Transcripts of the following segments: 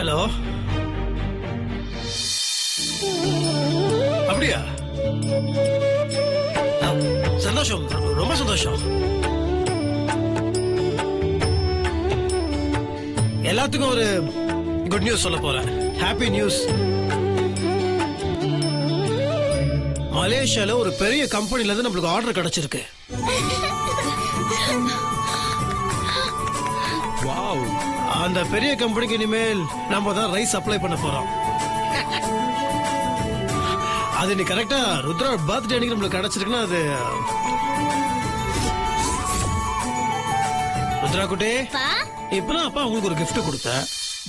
Hello. அப்படியா? சந்தோஷம், ரொம்ப சந்தோஷம். எல்லாத்துக்கும் ஒரு குட் நியூஸ் சொல்ல போறேன். Happy news. மலேசியால ஒரு பெரிய கம்பெனில இருந்து நம்மளுக்கு ஆர்டர் கிடைச்சிருக்கு. வாவ். அந்த பெரிய கம்பெனிக்கு இனிமேல் நம்ம தான் ரைஸ் சப்ளை பண்ண போறோம். அது நீ கரெக்டா ருத்ரா பர்த்டே அன்னைக்கு நம்மளுக்கு கிடைச்சிருக்குன்னா அது ருத்ரா குட்டே, இப்பதான் அப்பா உங்களுக்கு ஒரு கிஃப்ட் கொடுத்தேன்.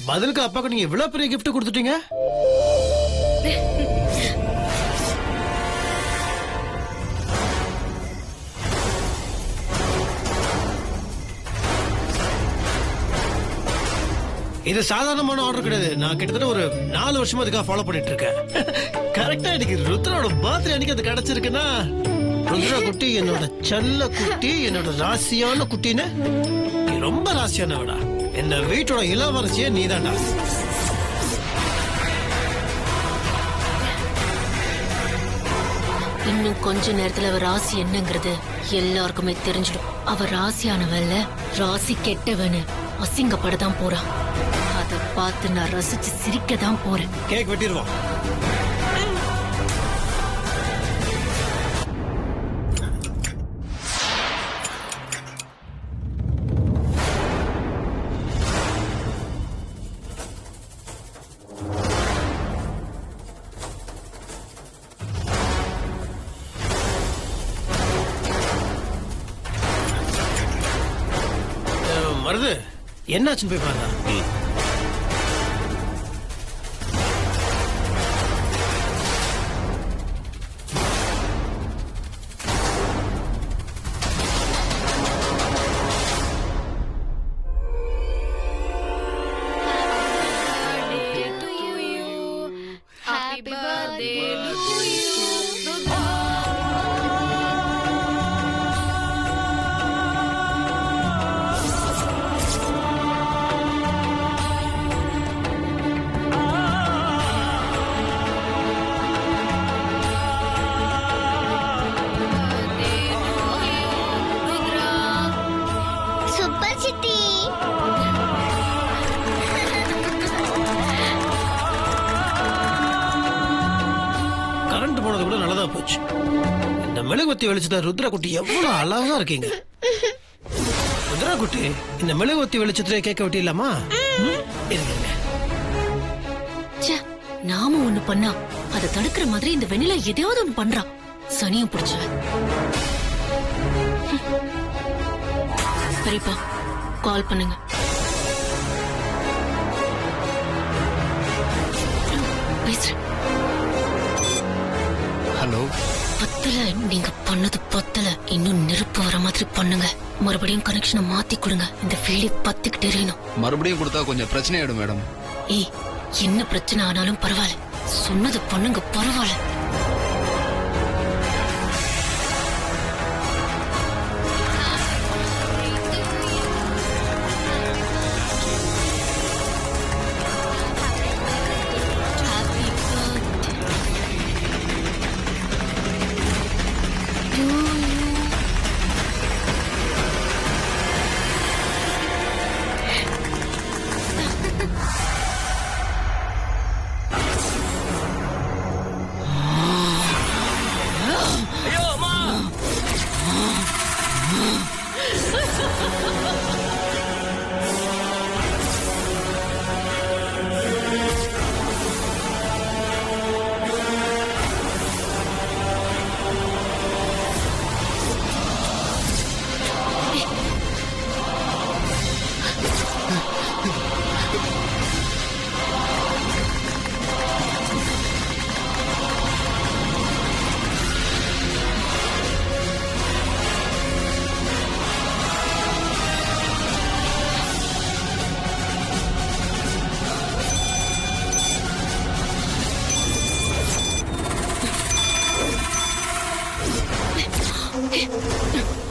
பதிலுக்கு அப்பாக்கு நீங்க இவ்வளவு பெரிய கிஃப்ட் கொடுத்துட்டீங்க. இது சாதாரணமான ஆர்டர் கிடையாது. நான் கிட்டத்தட்ட ஒரு 4 வருஷமா அதுக்காக ஃபாலோ பண்ணிட்டு இருக்கேன். கரெக்டா இன்னைக்கு ருத்ராவோட பர்த்டே அன்னைக்கு அது கிடைச்சிருக்குன்னா, ருத்ரா குட்டி என்னோட செல்ல குட்டி, என்னோட ராசியான குட்டின்னு. நீ ரொம்ப ராசியானவடா. இந்த வீட்டோட இளவரசியே நீதான்டா. இன்னும் கொஞ்ச நேரத்துல அவ ராசி என்னங்கிறது எல்லாருக்குமே தெரிஞ்சிடும். அவ ராசியானவல்ல, ராசி கெட்டவன்னு அசிங்கப்படதான் போறான். அத பார்த்து நான் ரசிச்சு சிரிக்க தான் போறேன். கேக் வெட்டிடுவோம். மருது, என்னாச்சுன்னு போய் பாருங்க. போனது கூட நல்லதா போச்சு. இந்த மெழுகுவத்தி வெளிச்சத்துல ருத்ரா குட்டி எவ்வளவு அழகா இருக்கீங்க. ருத்ரா குட்டி, இந்த மெழுகுவத்தி வெளிச்சத்துல கேட்க வெட்டிடலாமா? நாம ஒண்ணு பண்ணா அதை தடுக்கிற மாதிரி இந்த வெண்ணிலா எதையாவது ஒண்ணு பண்றான். சனியும் பிடிச்சவன். சரிப்பா, கால் பண்ணுங்க. பேசுறேன். ஹலோ. பத்தல, நீங்க பண்ணது பத்தல. இன்னும் நெருப்பு வர மாதிரி பண்ணுங்க. மறுபடியும் கனெக்ஷனை மாத்தி கொடுங்க. இந்த ஃபீல்டே பத்திக்கிட்டே இருக்கணும். மறுபடியும் கொடுத்தா கொஞ்சம் பிரச்சனை ஆயிடும் மேடம். ஏய், என்ன பிரச்சனை ஆனாலும் பரவாயில்ல, சொன்னது பண்ணுங்க. பரவாயில்ல.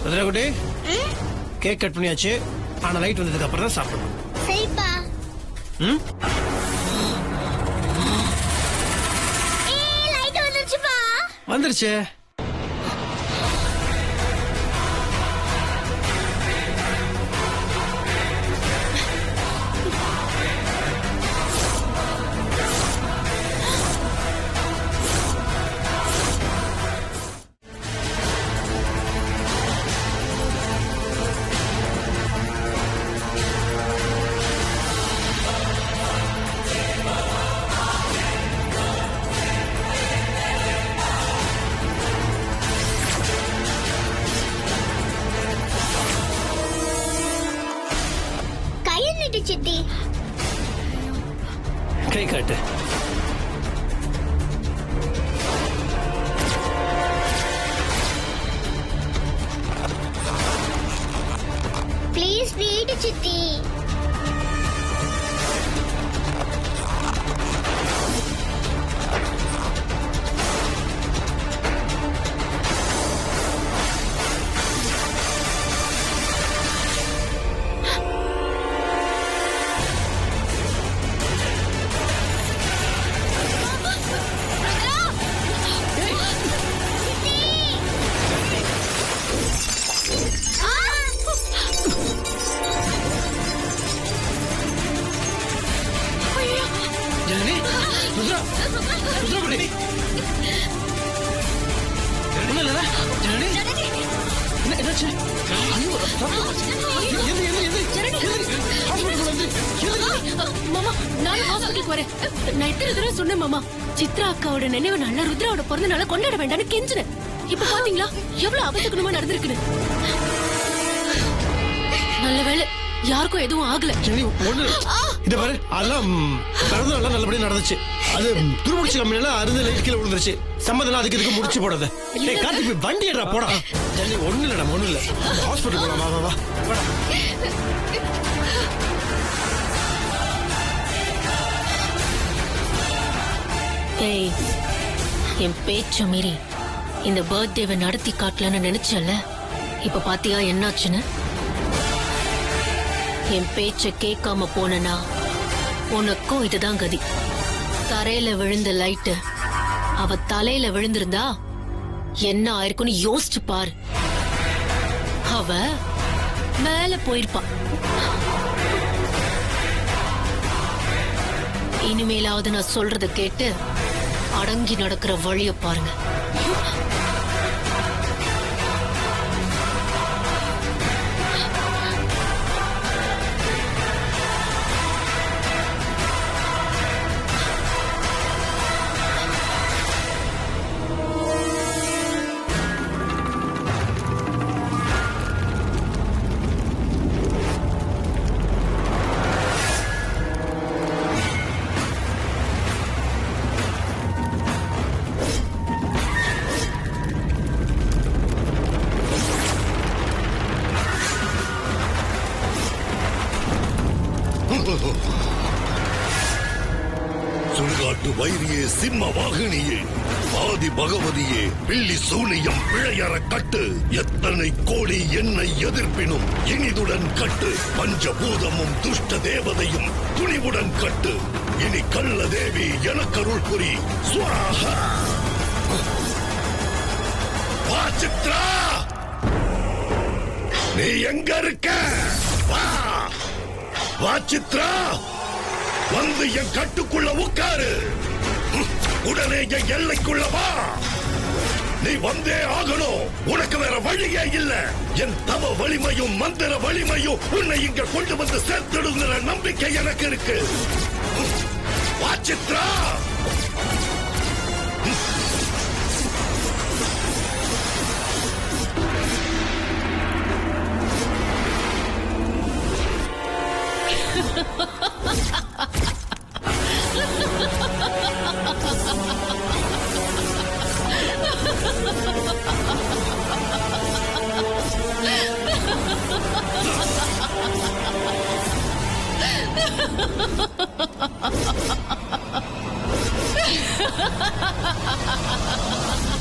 ருத்ராகுட்டி, கேக் கட் பண்ணியாச்சு. ஆனா லைட் வந்ததுக்கு அப்புறம் தான் சாப்பிடணும். சரிப்பா. ம். வந்துருச்சு. சித்தி கை காட்டு. ப்ளீஸ் வீடு சித்தி. ஜனனி, ருத்ரா, ருத்ரா குட்டி. ஒண்ணும் இல்லடா. ஜனனி, என்னாச்சு? ஐயோ, மாமா, நானும் ஹாஸ்பிட்டலுக்கு வரேன். நான் எத்தனை தடவை சொன்னேன் மாமா, சித்ரா அக்காவோட நினைவு நாள்ல ருத்ராவோட பிறந்த நாளை கொண்டாட வேண்டாம்னு கெஞ்சினேன். இப்ப பாத்தீங்களா எவ்வளவு அபசகுணமா நடந்திருக்குன்னு. நல்ல வேளை யாருக்கும் எதுவும் ஆகல. ஜனனி, ஒண்ணு இத பாரு, அதெல்லாம் பிறந்த நாள் நல்லபடியா நடந்துச்சு. அது துருமுடிச்சு கம்பெனில அருந்து லைட் கீழே விழுந்துருச்சு. சம்மதம் அதுக்கு இதுக்கு முடிச்சு போடாத. ஏய் கார்த்திக், போய் வண்டி ஏறா போடா. ஜனனி, ஒண்ணு இல்லடா, ஒண்ணு இல்ல. ஹாஸ்பிட்டல் போலாம், வா வா வா. வாடா. ஏய், என் பேச்ச மீறி இந்த பர்த்டேவை நடத்தி காட்டலன்னு நினைச்சல. இப்ப பாத்தியா என்னாச்சுன்னு? என் பேச்ச கேட்காம போனா உனக்கும் இதுதான் கதி. தரையில விழுந்த லைட்டு அவ தலையில விழுந்திருந்தா என்ன ஆயிருக்குன்னு யோசிச்சு பாரு. அவ மேல போயிருப்பா. இனிமேலாவது நான் சொல்றத கேட்டு அடங்கி நடக்கிற வழிய பாருங்க. சுடுகாட்டு வைரியே, சிம்ம வாகினியே, ஆதி பகவதியே, பில்லி சூனியம் பிழையற கட்டு, எத்தனை கோடி என்னை எதிர்ப்பினும் இனிதுடன் கட்டு, பஞ்சபூதமும் துஷ்ட தேவதையும் துணிவுடன் கட்டு, இனி கள்ள தேவி எனக்கருள் புரி. ஸ்வாஹா. வா சித்ரா, நீ எங்க இருக்க? வா வா சித்ரா, வந்து என் கட்டுக்குள்ள உட்காரு. உடனே என் எல்லைக்குள்ள வா. நீ வந்தே ஆகணும், உனக்கு வேற வழியே இல்ல. என் தவ வலிமையும் மந்திர வலிமையும் உன்னை இங்க கொண்டு வந்து சேர்த்துடுங்கிற நம்பிக்கை எனக்கு இருக்கு. வா சித்ரா.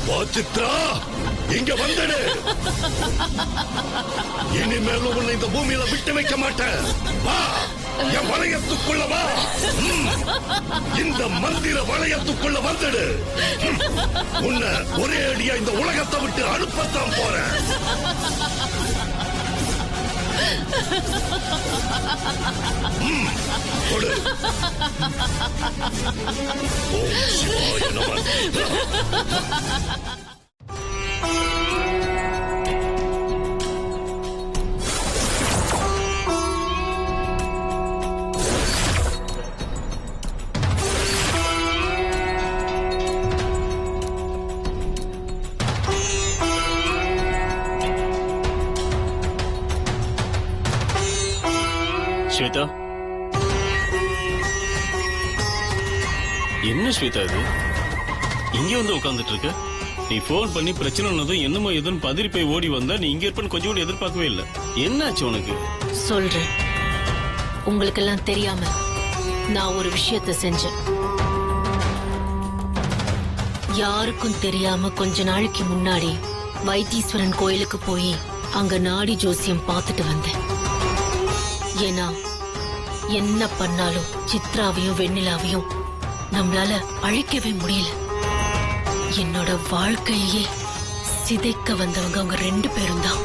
வா சித்ரா, இங்க வந்துடு. இனிமேலும் உன்னை இந்த பூமியில விட்டு வைக்க மாட்டேன். வா, என் வளையத்துக்குள்ள வா. இந்த மந்திர வளையத்துக்குள்ள வந்துடு. உன்னை ஒரே அடியா இந்த உலகத்தை விட்டு அனுப்பத்தான் போறேன். கொடு. ஓம் சிவாய நமः. ஸ்வேதா, என்ன ஸ்வேதா இது இங்க வந்து உட்கார்ந்துட்டு இருக்க? நீ போன் பண்ணி பிரச்சனைனதும் என்னமோ எதுன்னு பதறி போய் ஓடி வந்தா நீ இங்க இருப்பன்னு கொஞ்சம் கூட எதிர்பார்க்கவே இல்லை. என்னாச்சு உனக்கு? சொல்றேன். உங்களுக்கெல்லாம் தெரியாம நான் ஒரு விஷயத்தை செஞ்சேன். யாருக்கும் தெரியாம கொஞ்ச நாளைக்கு முன்னாடி வைத்தீஸ்வரன் கோயிலுக்கு போய் அங்க நாடி ஜோசியம் பார்த்துட்டு வந்தேன். ஏன்னா என்ன பண்ணாலும் சித்ராவையும் வெண்ணிலாவையும் நம்மளால அழிக்கவே முடியல. என்னோட வாழ்க்கையே சிதைக்க வந்தவங்க அவங்க 2 பேரும் தான்.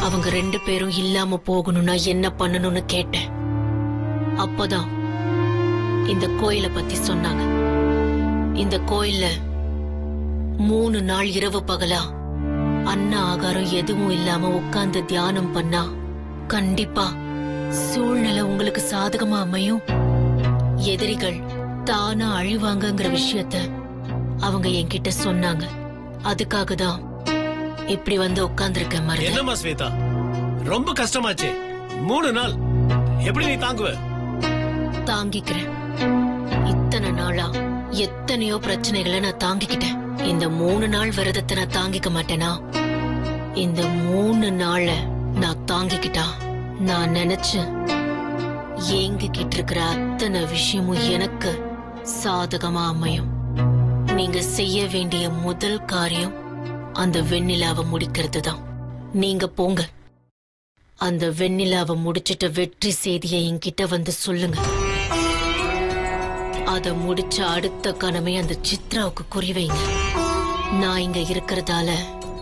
அவங்க 2 பேரும் இல்லாம போகணும்னா என்ன பண்ணணும்னு கேட்டேன். அப்பதான் இந்த கோயிலை பத்தி சொன்னாங்க. இந்த கோயில்ல 3 நாள் இரவு பகலா அன்ன ஆகாரம் எதுவும் இல்லாம உட்கார்ந்து தியானம் பண்ணா கண்டிப்பா சூழ்நிலை உங்களுக்கு சாதகமா அமையும். எதிரிகள் தானா அழிவாங்கங்கிற விஷயத்த அவங்க என்கிட்ட சொன்னாங்க. அதுக்காக தான் இப்படி வந்து உட்கார்ந்துருக்கேன். மருந்து என்னம்மா ஸ்வேதா, ரொம்ப கஷ்டமாச்சே. 3 நாள் எப்படி நீ தாங்குவ? தாங்கிக்கிறேன். இத்தனை நாளா எத்தனையோ பிரச்சனைகளை நான் தாங்கிக்கிட்டேன். இந்த 3 நாள் விரதத்தை நான் தாங்கிக்க மாட்டேனா? இந்த 3 நாள நான் தாங்கிக்கிட்டா நான் நினைச்சு ஏங்கிக்கிட்டு இருக்கிற அத்தனை விஷயமும் எனக்கு சாதகமா அமையும். நீங்க செய்ய வேண்டிய முதல் காரியம் அந்த வெண்ணிலாவை முடிக்கிறது தான். நீங்க போங்க, அந்த வெண்ணிலாவை முடிச்சிட்ட வெற்றி செய்தியை என்கிட்ட வந்து சொல்லுங்க. அத முடிச்ச அடுத்த கணமே அந்த சித்ராவுக்கு குறி வைங்க. நான் இங்க இருக்கிறதால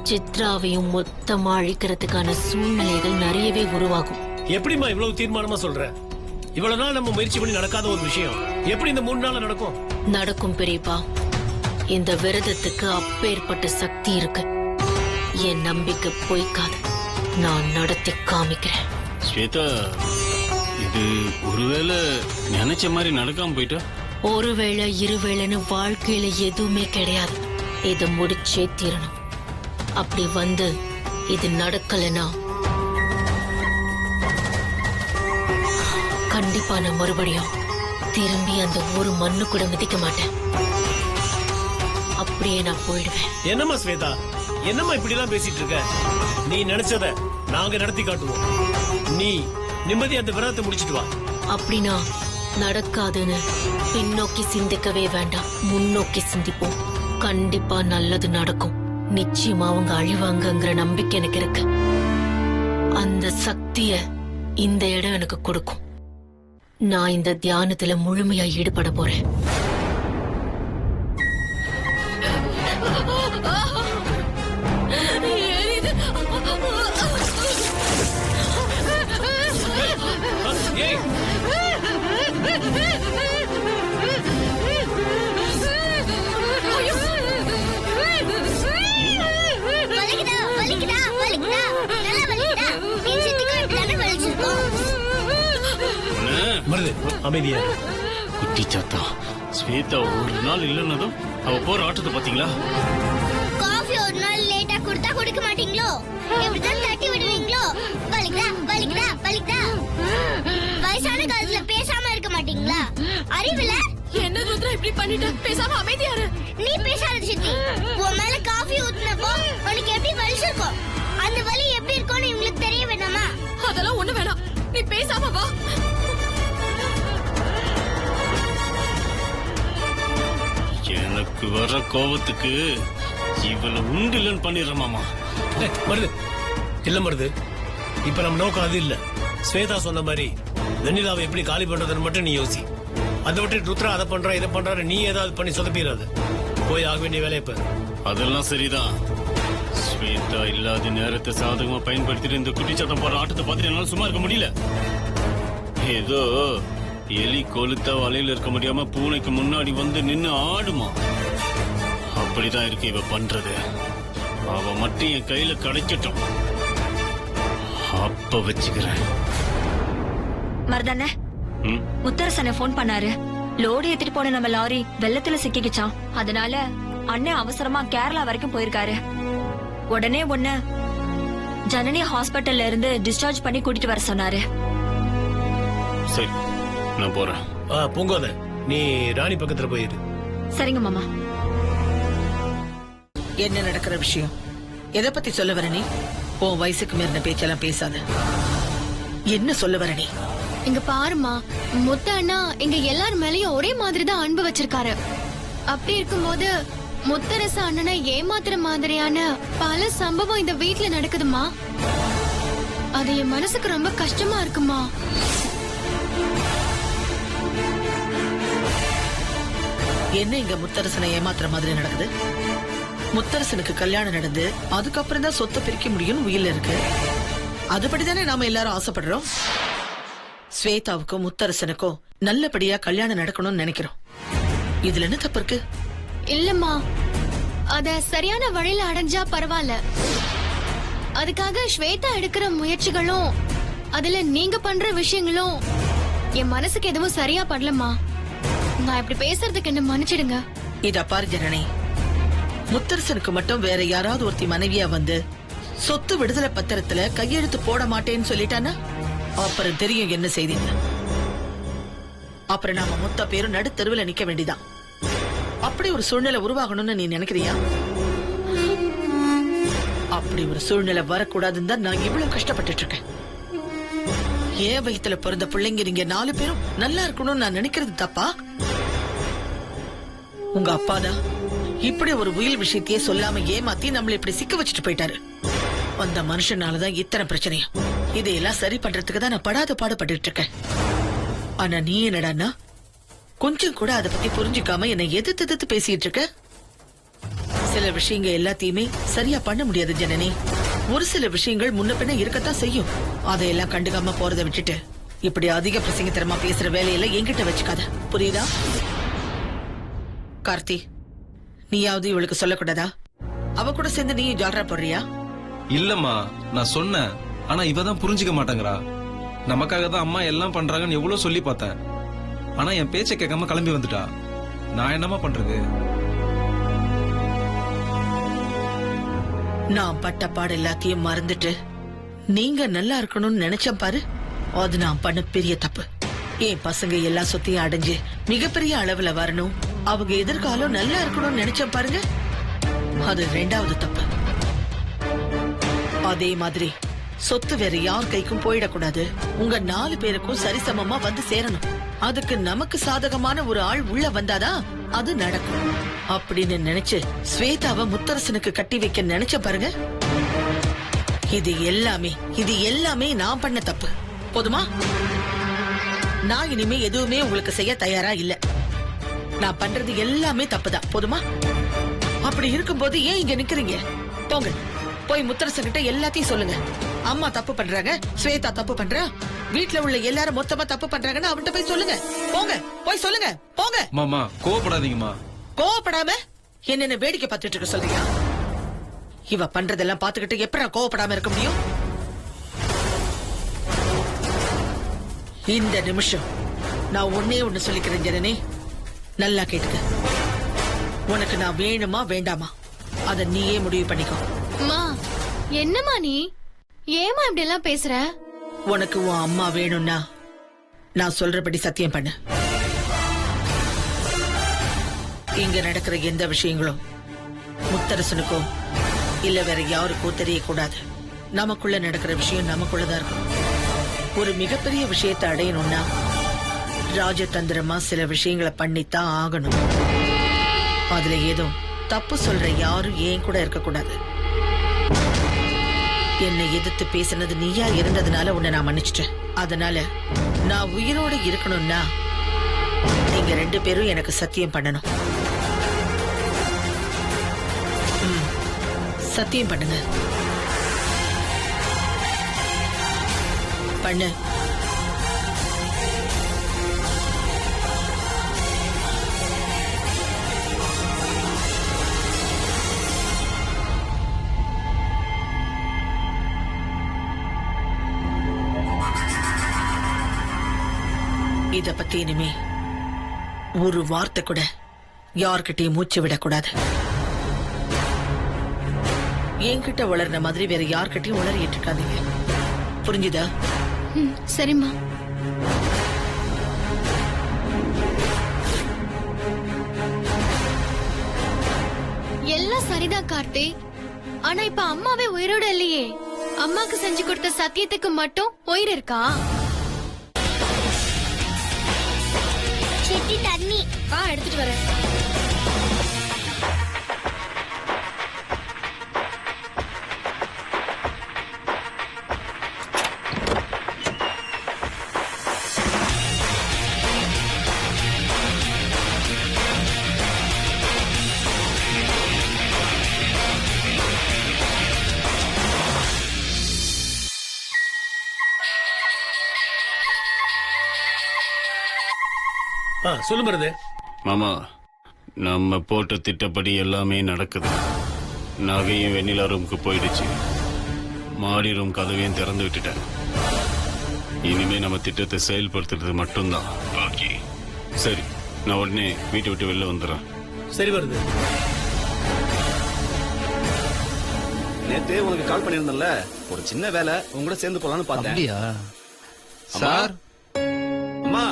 சித்ராவையும் மொத்தமா அழிக்கிறதுக்கான சூழ்நிலைகள் நிறையவே உருவாகும். எப்படிமா இவ்வளவு தீர்மானமா சொல்ற? இவ்வளவு நாள் நம்ம முயற்சி பண்ணி நடக்காத ஒரு விஷயம் எப்படி இந்த 3 நாள்ல நடக்கும்? நடக்கும் பெரியப்பா. இந்த விரதத்துக்கு அப்பேற்பட்ட சக்தி இருக்கு. என் நம்பிக்கை பொய்க்காது. நான் நடத்தி காமிக்கிறேன். ஸ்வேதா, இது ஒருவேளை நினைச்ச மாதிரி நடக்காம போயிட்டா? ஒருவேளை இருவேளைன்னு வாழ்க்கையில எதுவுமே கிடையாது. இதை முடிச்சே தீரணும். அப்படி வந்து இது நடக்கலனா கண்டிப்பா நான் மறுபடியும் திரும்பி அந்த ஒரு மண்ணு கூட மிதிக்க மாட்டேன். அப்படியே நான் போயிடுவேன். என்னம்மா ஸ்வேதா, என்னம்மா இப்படி எல்லாம் பேசிட்டு இருக்க? நீ நினைச்சத நாங்க நடத்தி காட்டுவோம். நீ நிம்மதி அந்த விரதத்தை முடிச்சிட்டு வா. அப்படின்னா நடக்காதுன்னு பின்னோக்கி சிந்திக்கவே வேண்டாம், முன்னோக்கி சிந்திப்போம். கண்டிப்பா நல்லது நடக்கும். நிச்சயமா அவங்க அழிவாங்கங்கிற நம்பிக்கை எனக்கு இருக்கு. அந்த சக்திய இந்த இடம் எனக்கு கொடுக்கும். நான் இந்த தியானத்துல முழுமையா ஈடுபட போறேன். வலிக்குதா வலிக்குதா வலிக்குதா நல்லா வலிக்குதா? நீ சித்திக்கு இப்படிதானே வலிச்சிருக்கோம். மருது அமைதியா இரு. குட்டி சாத்தா, ஸ்வேதா ஒரு நாள் இல்லைன்னதும் அவ போற ஆட்டத்தை பாத்தீங்களா? காஃபி ஒரு நாள் லேட்டா கொடுத்தா குடிக்க மாட்டீங்களோ? இப்படிதான் தட்டி விடுவீங்களோ? வலிக்குதா வலிக்குதா வலிக்குதா? வயசான காலத்துல பேசாம இருக்க மாட்டீங்களா? அறிவில என்ன ருத்ரா இப்படி பண்ணிட்ட? பேசாம அமைதியா இரு. நீ பேசாத சித்தி. உன் மேல காஃபி ஊத்துனப்போ உனக்கு எப்படி வலிச்சிருக்கும்? அந்த வலி எப்படி இருக்கும்னு இவங்களுக்கு தெரிய வேணாமா? அதெல்லாம் ஒண்ணு வேணாம். நீ பேசாம வா. எனக்கு வர கோபத்துக்கு இவளை உண்டு இல்லைன்னு பண்ணிடுறேன் மாமா. மருது இல்ல மருது, இப்ப நம்ம நோக்கம் அது இல்ல. ஸ்வேதா சொன்ன மாதிரி வெண்ணிலாவை எப்படி காலி பண்றதுன்னு மட்டும் நீ யோசி. அதை விட்டு ருத்ரா அதை பண்றா இதை பண்றாரு நீ ஏதாவது பண்ணி சொதப்பிடாது. போய் ஆக வேண்டிய வேலையை பாரு. அதெல்லாம் சரிதான். ஸ்வேதா இல்லாத நேரத்தை சாதகமா பயன்படுத்திட்டு இந்த குட்டிச்சாட்டம் போற ஆட்டத்தை பார்த்துட்டு என்னால சும்மா இருக்க முடியல. ஏதோ எலி கொளுத்த வலையில இருக்க முடியாம பூனைக்கு முன்னாடி வந்து நின்னு ஆடுமா. அப்படிதான் இருக்கு இவ பண்றது. அவ மட்டும் என் கையில கிடைக்கட்டும், அப்ப வச்சுக்கிறேன். மருதானே முத்தரசனை போன் பண்ணாரு. லோடு ஏத்திட்டு போன நம்ம லாரி வெள்ளத்துல சிக்கிக்கிச்சான். அதனால அண்ணன் அவசரமா கேரளா வரைக்கும் போயிருக்காரு. உடனே ஒண்ணு ஜனனி ஹாஸ்பிட்டல்ல இருந்து டிஸ்சார்ஜ் பண்ணி கூட்டிட்டு வர சொன்னாரு. சரி, நான் போறேன். பூங்கோத, நீ ராணி பக்கத்துல போயிரு. சரிங்க மாமா. என்ன நடக்கிற விஷயம்? எதை பத்தி சொல்ல வர நீ? உன் வயசுக்கு மீறின பேச்செல்லாம் பேசாத. என்ன சொல்ல வர நீ? இங்க பாருமா, முத்த அண்ணா எங்க எல்லார் மேலயும் ஒரே மாதிரி தான் அன்பு வச்சிருக்காரு. அப்படி இருக்கும்போது முத்தரச அண்ணனை ஏமாத்துற மாதிரியான பல சம்பவம் இந்த வீட்ல நடக்குதுமா. அது என் மனசுக்கு ரொம்ப கஷ்டமா இருக்குமா. என்ன இங்க முத்தரசனை ஏமாத்துற மாதிரி நடக்குது? முத்தரசனுக்கு கல்யாணம் நடந்து அதுக்கப்புறம் தான் சொத்தை பிரிக்க முடியும்னு உயிரில இருக்கு. அதுபடிதானே நாம எல்லாரும் ஆசைப்படுறோம். ஸ்வேதாவுக்கும் முத்தரசனுக்கும் நல்லபடியா கல்யாணம் நடக்கணும்னு நினைக்கிறோம். இதுல என்ன தப்பு இருக்கு? இல்லம்மா, அத சரியான வழியில அடைஞ்சா பரவாயில்ல. அதுக்காக ஸ்வேதா எடுக்கிற முயற்சிகளும் அதுல நீங்க பண்ற விஷயங்களும் என் மனசுக்கு எதுவும் சரியா படலம்மா. நான் இப்படி பேசுறதுக்கு என்ன மன்னிச்சிடுங்க. இத பாரு ஜனனி, முத்தரசனுக்கு மட்டும் வேற யாராவது ஒருத்தி மனைவியா வந்து சொத்து விடுதலை பத்திரத்துல கையெழுத்து போட மாட்டேன்னு சொல்லிட்டானா அப்புறம் தெரியும் என்ன செய்தீங்க. அப்புறம் நாம மொத்த பேரும் நடுத்தெருவில் நிக்க வேண்டிதான். அப்படி ஒரு சூழ்நிலை உருவாகணும்னு நீ நினைக்கிறியா? அப்படி ஒரு சூழ்நிலை வரக்கூடாதுன்னு தான் நான் இவ்வளவு கஷ்டப்பட்டு இருக்கேன். ஏன் வயித்துல பிறந்த பிள்ளைங்க நீங்க 4 பேரும் நல்லா இருக்கணும்னு நான் நினைக்கிறது தப்பா? உங்க அப்பாதான் இப்படி ஒரு உயிர் விஷயத்தையே சொல்லாம ஏமாத்தி நம்மள இப்படி சிக்க வச்சுட்டு போயிட்டாரு. அந்த மனுஷனாலதான் இத்தனை பிரச்சனையும். இதையெல்லாம் சரி பண்றதுக்கு தான் நான் படாத பாடுபட்டு இருக்கேன். ஆனா நீ என்னடான்னா கொஞ்சம் கூட அதை பத்தி புரிஞ்சுக்காம என்னை எதிர்த்து பேசிட்டு இருக்க. சில விஷயங்கள் எல்லாத்தையுமே சரியா பண்ண முடியாது ஜனனி. ஒரு சில விஷயங்கள் முன்ன பின்ன இருக்கத்தான் செய்யும். அதையெல்லாம் கண்டுக்காம போறதை விட்டுட்டு இப்படி அதிக பிரசங்கத்தரமா பேசுற வேலையில என்கிட்ட வச்சுக்காத, புரியுதா? கார்த்தி, நீயாவது இவளுக்கு சொல்லக்கூடாதா? அவ கூட சேர்ந்து நீயும் ஜாலரா போடுறியா? இல்லம்மா, நான் சொன்னேன். ஆனா இவ தான் புரிஞ்சுக்க மாட்டேங்கிறா. நமக்காக தான் அம்மா எல்லாம் பண்றாங்கன்னு எவ்வளவு சொல்லி பார்த்தேன். ஆனா என் பேச்சை கேட்காம கிளம்பி வந்துட்டா. நான் என்னமா பண்றது? நான் பட்ட பாடு எல்லாத்தையும் மறந்துட்டு நீங்க நல்லா இருக்கணும்னு நினைச்சேன் பாரு. அது நான் பண்ண பெரிய தப்பு. என் பசங்க எல்லா சொத்தையும் அடைஞ்சு மிகப்பெரிய அளவுல வரணும், அவங்க எதிர்காலம் நல்லா இருக்கணும்னு நினைச்சேன் பாருங்க. அது 2வது தப்பு. அதே மாதிரி சொத்து வேற யார் கைக்கும் போயிடக்கூடாது. உங்க 4 பேருக்கும் சரிசமமா வந்து சேரணும். அதுக்கு நமக்கு சாதகமான ஒரு ஆள் உள்ள வந்தாதான் அது நடக்கும் அப்படின்னு நினைச்சு ஸ்வேதாவை முத்தரசனுக்கு கட்டி வைக்க நினைச்ச பாருங்க. இது எல்லாமே நான் பண்ண தப்பு. போதுமா? நான் இனிமே எதுவுமே உங்களுக்கு செய்ய தயாரா இல்ல. நான் பண்றது எல்லாமே தப்புதான். போதுமா? அப்படி இருக்கும்போது ஏன் இங்க நிக்கிறீங்க? போங்க, போய் முத்தரசன் கிட்ட எல்லாத்தையும் சொல்லுங்க. அம்மா தப்பு பண்றாங்க, ஸ்வேதா தப்பு பண்றா, வீட்டுல உள்ள எல்லாரும் மொத்தமா தப்பு பண்றாங்கன்னு அவன்கிட்ட போய் சொல்லுங்க. போங்க, போய் சொல்லுங்க, போங்க. மாமா கோவப்படாதீங்கம்மா. கோவப்படாம என்ன வேடிக்கை பார்த்துட்டு இருக்க சொல்றியா? இவ பண்றதெல்லாம் பாத்துக்கிட்டு எப்படி நான் கோவப்படாம இருக்க முடியும்? இந்த நிமிஷம் நான் ஒண்ணு சொல்லிக்கிறேன் ஜனனி, நல்லா கேட்டுக்க. உனக்கு நான் வேணுமா வேண்டாமா அத நீயே முடிவு பண்ணிக்கோ. என்னமா நீ ஏமா இப்படி எல்லாம் பேசுற? உனக்கு உன் அம்மா வேணும்னா நான் சொல்றபடி சத்தியம் பண்ணு. இங்க நடக்கிற எந்த விஷயங்களும் முத்தரசனுக்கோ இல்ல வேற யாருக்கோ தெரியக்கூடாது. நமக்குள்ள நடக்கிற விஷயம் நமக்குள்ளதான் இருக்கும். ஒரு மிகப்பெரிய விஷயத்தை அடையணும்னா ராஜதந்திரமா சில விஷயங்களை பண்ணித்தான் ஆகணும். அதுல ஏதோ தப்பு சொல்ற யாரும் ஏன் கூட இருக்கக்கூடாது. என்னை எதிர்த்து பேசினது நீயா இருந்ததுனால உன்னை நான் மன்னிச்சிட்டேன். அதனால நான் உயிரோட இருக்கணும்னா நீ நீங்க 2 பேரும் எனக்கு சத்தியம் பண்ணணும். சத்தியம் பண்ணுங்க. பண்ணு. இத பத்தி இனிமே ஒரு வார்த்தை கூட யார்கிட்டயும் மூச்சு விடக்கூடாது. என்கிட்ட வளர்ன மாதிரி வேற யார்கிட்டயும் வளரிட்டு இருக்காதீங்க. புரிஞ்சுதா? சரிம்மா. எல்லாம் சரிதான் கார்த்தி. ஆனா இப்ப அம்மாவே உயிரோட இல்லையே. அம்மாக்கு செஞ்சு கொடுத்த சத்தியத்துக்கு மட்டும் உயிர் இருக்கா? சித்தி தண்ணி. எடுத்துட்டு வரேன். சொல்லு மருது. மாமா, நம்ம போட்ட திட்டப்படி எல்லாமே நடக்குது. நகையும் வெண்ணிலா ரூமுக்கு போயிடுச்சு. மாடி ரூம் கதவையும் திறந்து விட்டுட்டேன். இனிமே நம்ம திட்டத்தை செயல்படுத்துறது மட்டும்தான் பாக்கி. சரி, நான் உடனே வீட்டை விட்டு வெளில வந்துடுறேன். சரி வருது. நேத்து உனக்கு கால் பண்ணிருந்தல, ஒரு சின்ன வேலை உங்க கூட சேர்ந்து போலான்னு பார்த்தேன். அப்படியா சார்? அம்மா,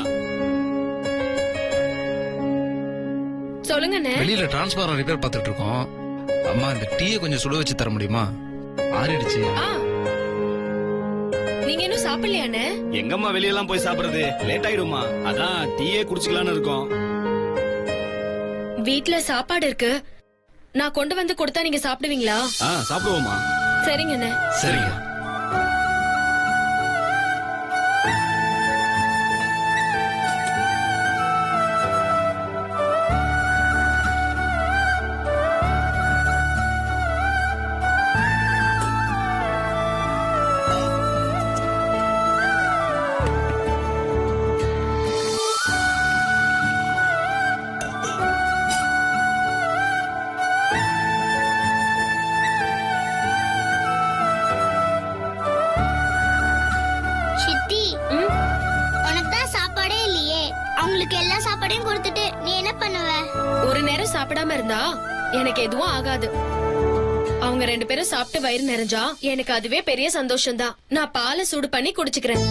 சொல்லுங்க. வெளியில டிரான்ஸ்பார்மர் ரிப்பேர் பார்த்துட்டு இருக்கோம். அம்மா, இந்த டீயை கொஞ்சம் சுட வச்சு தர முடியுமா? ஆறிடுச்சு. நீங்க இன்னும் சாப்பிடலையானே? எங்கம்மா வெளியெல்லாம் போய் சாப்பிடுறது, லேட் ஆயிடுமா. அதான் டீயே குடிச்சுக்கலான்னு இருக்கோம். வீட்ல சாப்பாடு இருக்கு, நான் கொண்டு வந்து கொடுத்தா நீங்க சாப்பிடுவீங்களா? சாப்பிடுவோமா? சரிங்கண்ணே. சரிங்க. சித்தி, உனக்கு தான் சாப்பாடே இல்லையே. அவங்களுக்கு எல்லா சாப்பாடையும் கொடுத்துட்டு நீ என்ன பண்ணுவ? ஒரு நேரம் சாப்பிடாம இருந்தா எனக்கு எதுவும் ஆகாது. அவங்க 2 பேரும் சாப்பிட்டு வயிறு நிறைஞ்சா எனக்கு அதுவே பெரிய சந்தோஷம் தான். நான் பாலை சூடு பண்ணி குடிச்சுக்கிறேன்.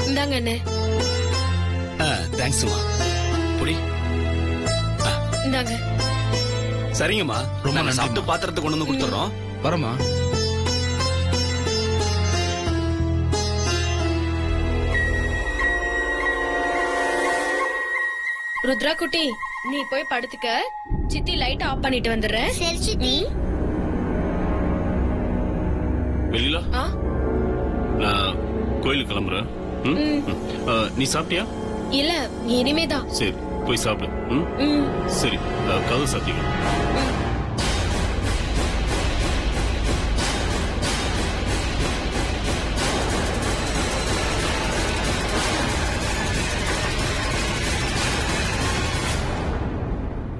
இந்தாங்க அண்ணே. தேங்க்ஸ்மா. புடி. இந்தாங்க. சரிங்கம்மா, ரொம்ப நாங்க நன்றிம்மா. சாப்பிட்டு பாத்திரத்தை கொண்டு வந்து கொடுத்துறோம். வரமா? ருத்ரா குட்டி, நீ போய் படுத்துக்க. சித்தி லைட் ஆஃப் பண்ணிட்டு வந்துடுறேன். சரி சித்தி. வெளியில ஆ? நான் கோயிலுக்கு கிளம்புறேன். நீ சாப்பிட்டியா? இல்ல, இனிமேதான். சரி, போய் சாப்பிடு. சரி, கதவு சாத்திக்கணும்.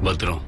பத்திரம்.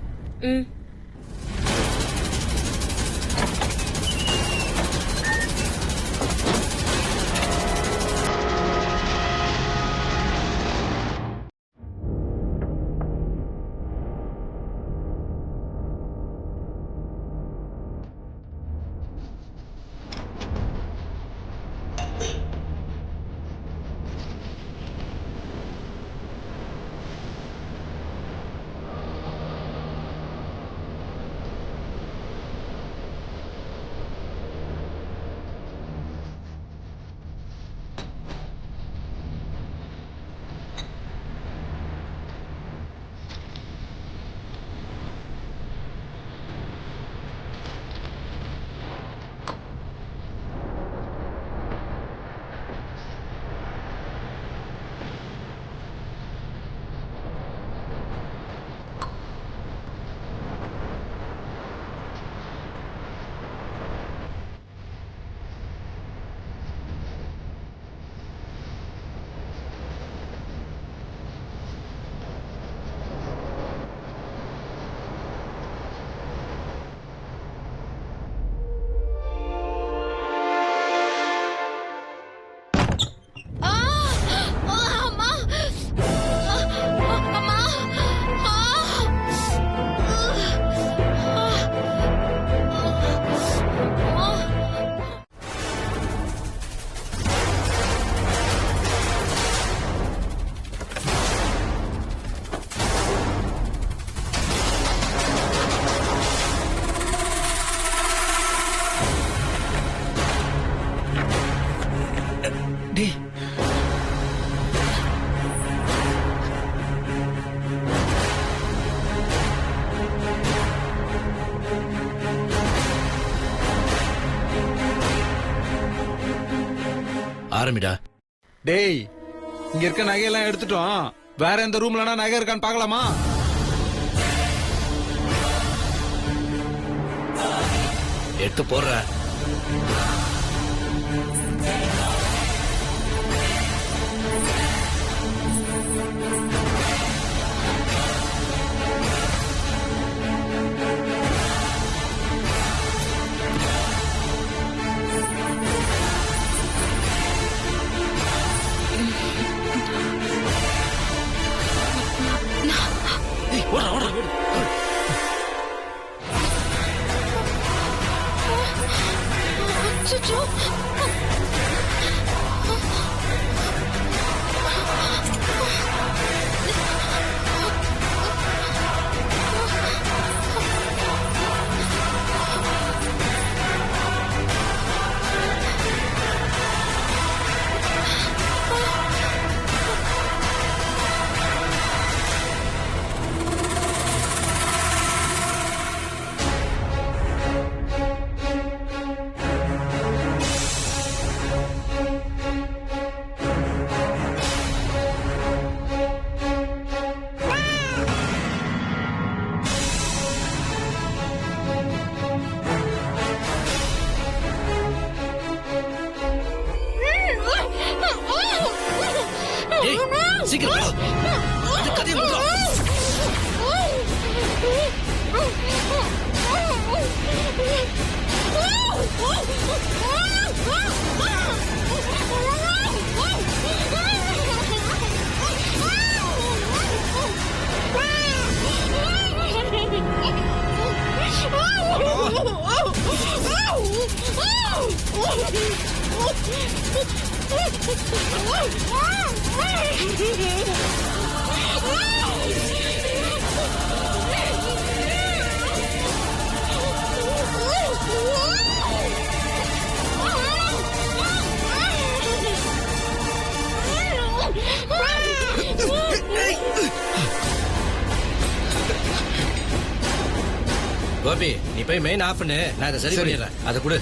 ஆரம்பிடா. டேய், இங்க இருக்க நகையெல்லாம் எடுத்துட்டோம். வேற எந்த ரூம்லனா நகை இருக்கான்னு பார்க்கலாமா? எடுத்து போடுற. சீக்கிரம் கதையை முடியும். கோபி, நீ போய் மெயின் ஆஃப் பண்ணு. நான் அதை சரி பண்ணிடுறேன். அதை கொடு.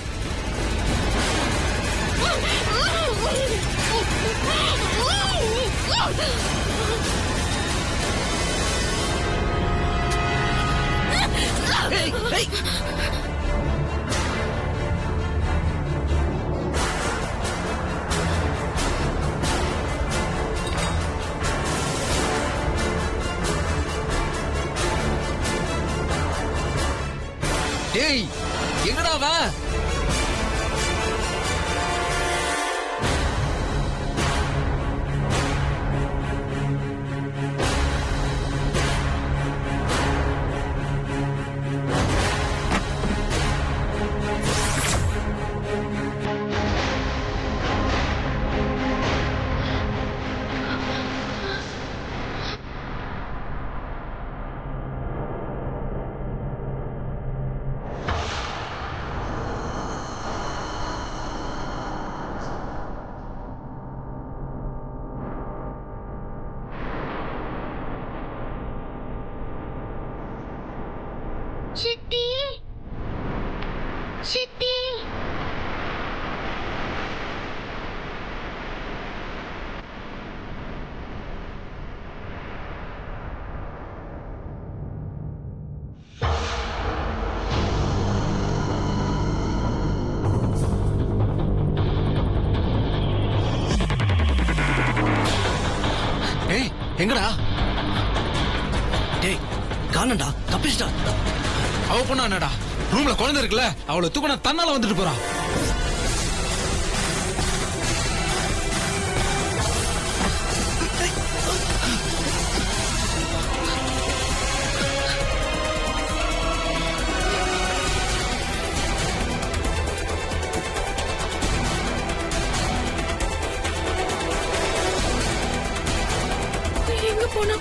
டேய், எங்கடா வா? சித்தி சித்தி டேய், எங்கடா? டேய், காணண்டா, தப்பிச்சிட்டா. அவ பொண்ணா என்னடா? ரூம்ல குழந்தை இருக்குல்ல, அவளை தூக்கினா தன்னால வந்துட்டு போறா. எங்க போனா?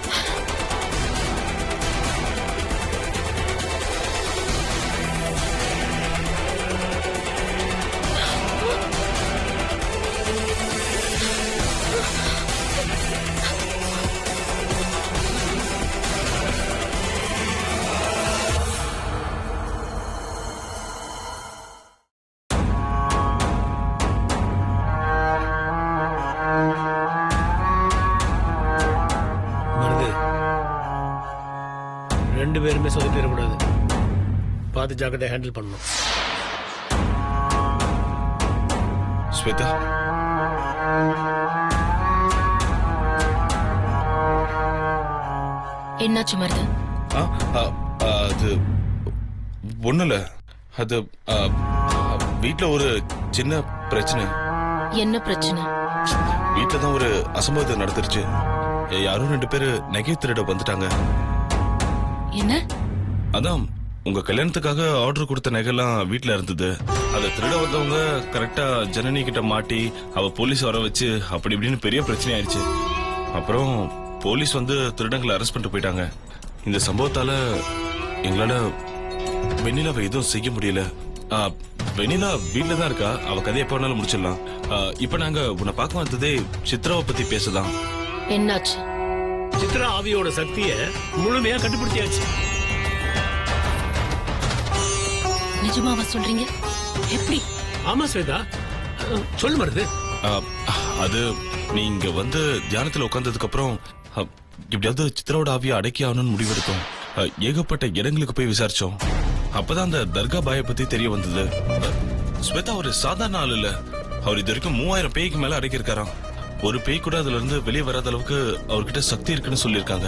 2 பேருமே சொதப்பிடக்கூடாது. பார்த்து ஜாக்கிரதை ஹேண்டில் பண்ணணும். ஸ்வேதா, என்னாச்சு மருது? அது ஒண்ணுல, அது வீட்ல ஒரு சின்ன பிரச்சனை. என்ன பிரச்சனை? வீட்ல தான் ஒரு அசம்பாவிதம் நடந்துருச்சு. யாரும் 2 பேரு நகை திருட வந்துட்டாங்க. என்ன? அதான் உங்க கல்யாணத்துக்காக ஆர்டர் கொடுத்த நகைலாம் வீட்ல இருந்தது. அதை திருட வந்தவங்க கரெக்டா ஜனனி கிட்ட மாட்டி அவ போலீஸ் வர வச்சு அப்படி இப்படின்னு பெரிய பிரச்சனை ஆயிடுச்சு. அப்புறம் போலீஸ் வந்து திருடங்களை அரெஸ்ட் பண்ணிட்டு போயிட்டாங்க. இந்த சம்பவத்தால எங்களால வெண்ணிலாவை எதுவும் செய்ய முடியல. வெண்ணிலா வீட்ல தான் இருக்கா. அவ கதையை எப்ப வேணாலும் முடிச்சிடலாம். இப்ப நாங்க உன்னை பார்க்க வந்ததே சித்ராவை பத்தி பேசதான். என்னாச்சு? சித்ரா ஆவியோட சக்தியை முழுமையா கண்டுபிடிச்சாச்சு. நிஜமாவா சொல்றீங்க? எப்படி? ஆமா ஸ்வேதா, சொல்லு மருது. அது நீங்க வந்து தியானத்துல உட்கார்ந்ததுக்கு அப்புறம் எப்படியாவது சித்ராவோட ஆவியை அடக்கி ஆகணும்னு முடிவெடுத்தோம். ஏகப்பட்ட இடங்களுக்கு போய் விசாரிச்சோம். அப்பதான் அந்த தர்கா பாயை பத்தி தெரிய வந்தது. ஸ்வேதா ஒரு சாதாரண ஆள் இல்ல. அவர் இது வரைக்கும் 3000 பேய்க்கு மேல அடக்கி இருக்காராம். ஒரு பேய் கூட அதுல இருந்து வெளியே வராத அளவுக்கு அவர்கிட்ட சக்தி இருக்குன்னு சொல்லியிருக்காங்க.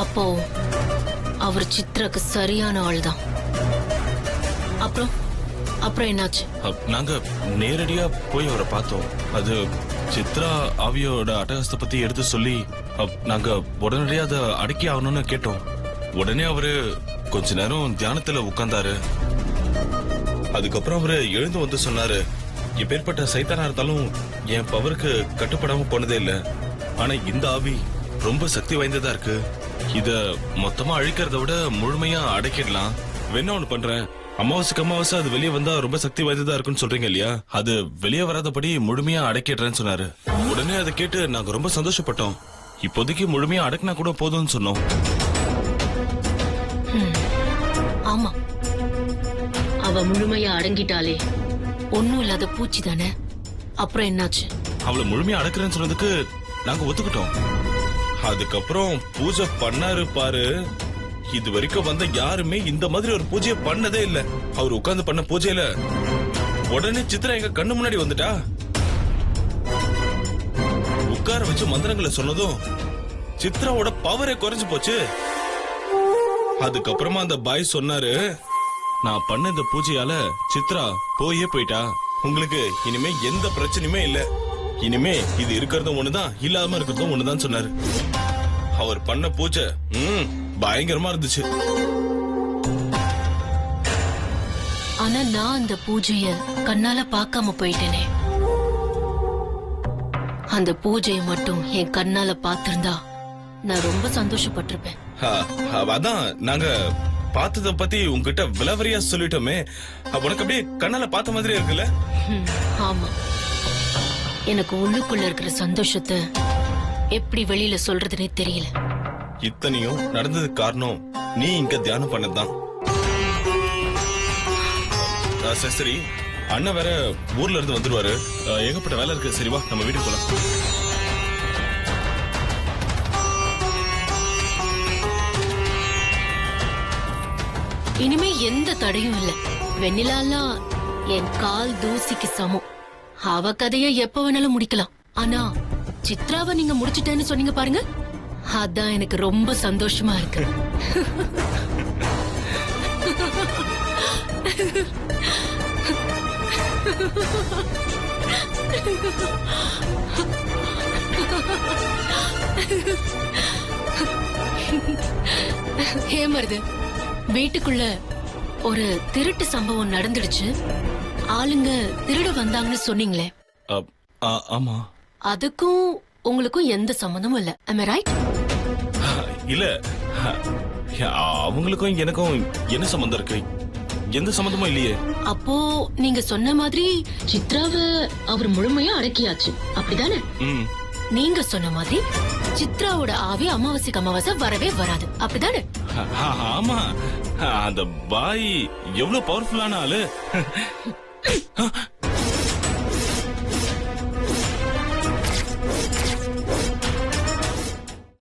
அப்போ அவர் சித்ராக்கு சரியான ஆள் தான். அப்புறம் என்னாச்சு? நாங்க நேரடியா போய் அவரை பார்த்தோம். அது சித்ரா ஆவியோட அட்டகாசத்தை பத்தி எடுத்து சொல்லி நாங்க உடனடியா அதை அடக்கி ஆகணும்னு கேட்டோம். உடனே அவரு கொஞ்ச நேரம் தியானத்துல உட்கார்ந்தாரு. அதுக்கப்புறம் அவரு எழுந்து வந்து சொன்னாரு, எப்பேற்பட்ட சைத்தானா இருந்தாலும் என் பவருக்கு கட்டுப்படாம போனதே இல்ல. ஆனா இந்த ஆவி ரொம்ப சக்தி வாய்ந்ததா இருக்கு. இத மொத்தமா அழிக்கிறத விட முழுமையா அடக்கிடலாம். வேணா ஒண்ணு பண்றேன், அமாவாசைக்கு அமாவாசை அது வெளியே வந்தா ரொம்ப சக்தி வாய்ந்ததா இருக்குன்னு சொல்றீங்க இல்லையா, அது வெளியே வராதபடி முழுமையா அடக்கிடுறேன்னு சொன்னாரு. உடனே அதை கேட்டு நாங்க ரொம்ப சந்தோஷப்பட்டோம். இப்போதைக்கு முழுமையா அடக்கினா கூட போதும்னு சொன்னோம். ஆமா, அவ முழுமையா அடங்கிட்டாலே ஒண்ணும் இல்லாத பூச்சி தானே. அப்புறம் என்னாச்சு? அவளை முழுமையா அடக்குறேன்னு சொன்னதுக்கு நாங்க ஒத்துக்கிட்டோம். அதுக்கப்புறம் பூஜை பண்ணாரு பாரு. இது வரைக்கும் வந்த யாருமே இந்த மாதிரி ஒரு பூஜையை பண்ணதே இல்ல. அவர் உட்கார்ந்து பண்ண பூஜையில உடனே சித்ரா எங்க கண்ணு முன்னாடி வந்துட்டா. உட்கார வச்சு மந்திரங்களை சொன்னதும் சித்ராவோட பவரே குறைஞ்சு போச்சு. அதுக்கப்புறமா அந்த பாய் சொன்னாரு, நான் பண்ண இந்த பூஜையால சித்ரா போயே போயிட்டா. உங்களுக்கு இனிமே எந்த பிரச்சனையுமே இல்ல. இனிமே இது இருக்கிறதும் ஒண்ணுதான், இல்லாம இருக்கிறதும் ஒண்ணுதான் சொன்னாரு. அவர் பண்ண பூஜை பயங்கரமா இருந்துச்சு. ஆனா நான் அந்த பூஜைய கண்ணால பார்க்காம போயிட்டேனே. அந்த பூஜையை மட்டும் என் கண்ணால பார்த்திருந்தா நான் ரொம்ப சந்தோஷப்பட்டிருப்பேன். அதான் நாங்க பார்த்தத பத்தி உங்ககிட்ட விலவரியா சொல்லிட்டோமே. உனக்கு அப்படியே கண்ணால பார்த்த மாதிரி இருக்குல்ல? ஆமா, எனக்கு உள்ளுக்குள்ள இருக்கிற சந்தோஷத்தை எப்படி வெளியில சொல்றதுன்னே தெரியல. இத்தனையும் நடந்ததுக்கு காரணம் நீ இங்க தியானம் பண்ணதுதான். சரி, அண்ணன் வேற ஊர்ல இருந்து வந்துருவாரு. ஏகப்பட்ட வேலை இருக்கு. சரி வா, நம்ம வீட்டுக்கு போலாம். இனிமே எந்த தடையும் இல்ல. வெண்ணிலாலாம் என் கால் தூசிக்கு சமம். அவ கதைய எப்ப வேணாலும் முடிக்கலாம். ஆனா சித்ராவை நீங்க முடிச்சிட்டேன்னு சொன்னீங்க பாருங்க, அதான் எனக்கு ரொம்ப சந்தோஷமா இருக்கு. ஹேமருது, வீட்டுக்குள்ள ஒரு திருட்டு சம்பவம் நடந்துடுச்சு. ஆளுங்க திருட வந்தாங்கன்னு சொன்னீங்களே, ஆமா. அதுக்கும் உங்களுக்கும் எந்த சம்பந்தமும் இல்ல, am I right? இல்ல, அவங்களுக்கும் எனக்கும் என்ன சம்பந்தம் இருக்கு? எந்த சம்பந்தமும் இல்லையே. அப்போ நீங்க சொன்ன மாதிரி சித்ராவை அவர் முழுமையா அடக்கியாச்சு, அப்படிதானே? நீங்க சொன்ன மாதிரி சித்ராவோட ஆவி அமாவாசைக்கு அமாவாசை வரவே வராது, அப்படிதானே? ஆமா, அந்த பாய் எவ்வளவு பவர்ஃபுல்லான ஆளு.